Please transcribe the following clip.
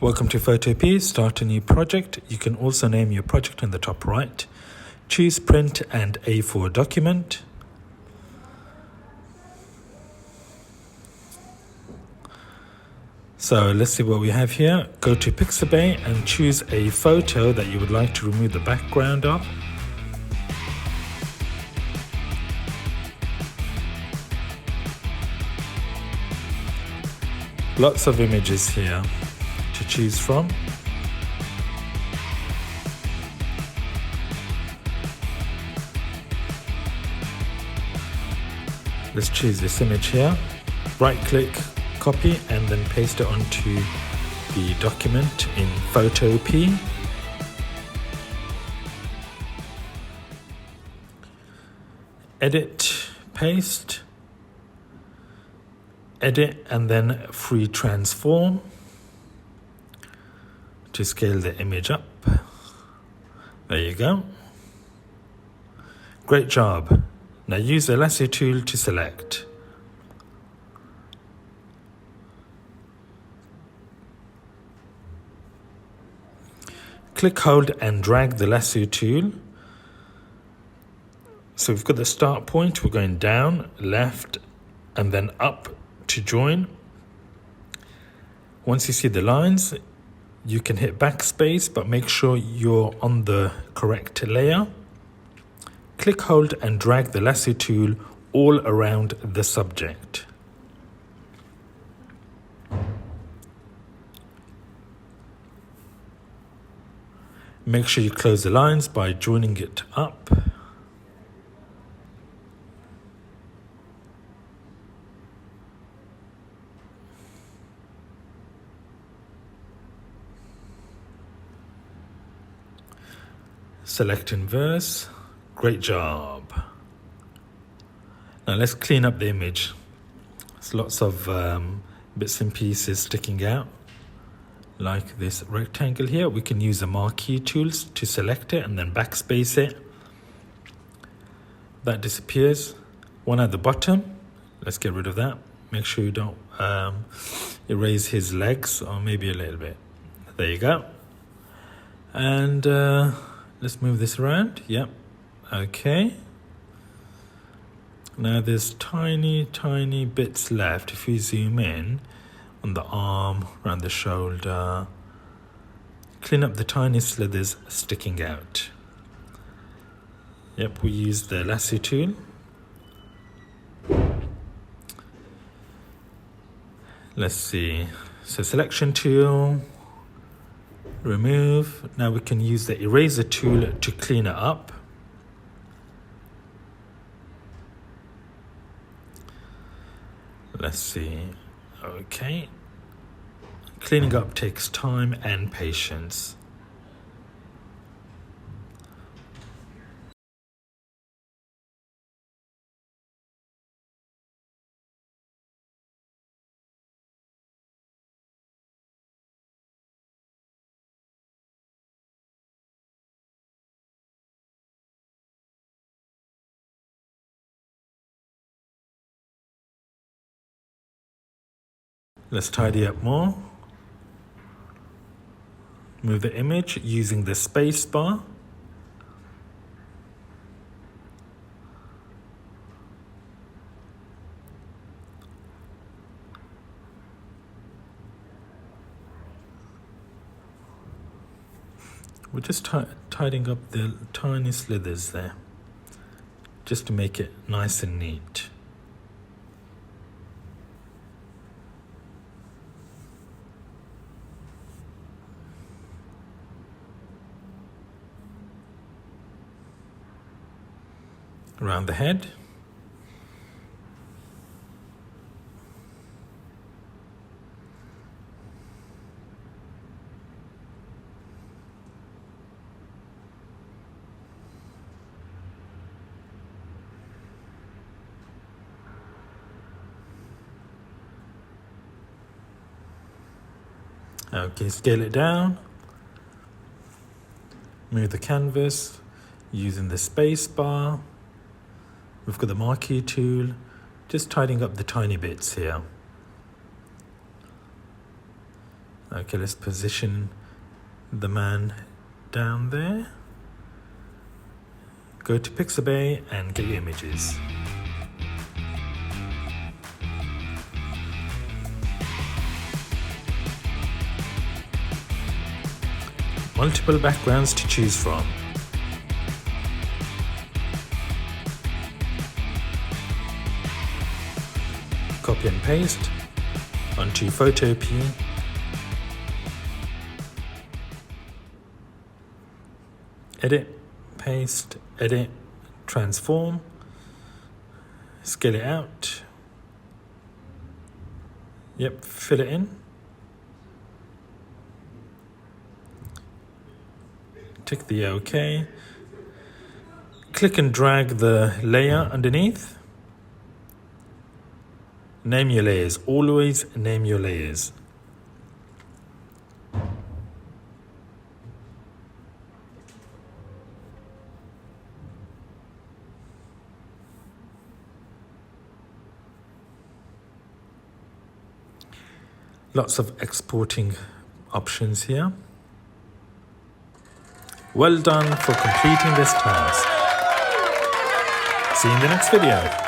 Welcome to Photopea. Start a new project. You can also name your project in the top right. Choose print and A4 document. So let's see what we have here. Go to Photopea and choose a photo that you would like to remove the background of. Lots of images here to choose from. Let's choose this image here. Right click, copy, and then paste it onto the document in Photopea. Edit, paste, edit, and then free transform to scale the image up. There you go. Great job. Now use the lasso tool to select. Click, hold, and drag the lasso tool. So we've got the start point. We're going down, left, and then up to join. Once you see the lines, you can hit backspace, but make sure you're on the correct layer. Click, hold, and drag the lasso tool all around the subject. Make sure you close the lines by joining it up. Select inverse. Great job. Now let's clean up the image. There's lots of bits and pieces sticking out, like this rectangle here. We can use the marquee tools to select it and then backspace it. That disappears. One at the bottom. Let's get rid of that. Make sure you don't erase his legs, or maybe a little bit. There you go. And let's move this around. Yep. Okay. Now there's tiny bits left. If we zoom in on the arm, around the shoulder, clean up the tiny slithers sticking out. Yep, we use the lasso tool. Let's see. So selection tool, remove. Now we can use the eraser tool to clean it up. Let's see. Okay. Cleaning up takes time and patience. Let's tidy up more. Move the image using the space bar. We're just tidying up the tiny slithers there, just to make it nice and neat. Around the head. Okay, scale it down. Move the canvas using the space bar. We've got the marquee tool, just tidying up the tiny bits here. Okay, let's position the man down there. Go to Pixabay and get your images. Multiple backgrounds to choose from. Copy and paste onto Photopea. Edit, paste, edit, transform, scale it out. Yep, fill it in. Tick the OK. Click and drag the layer underneath. Name your layers. Always name your layers. Lots of exporting options here. Well done for completing this task. See you in the next video.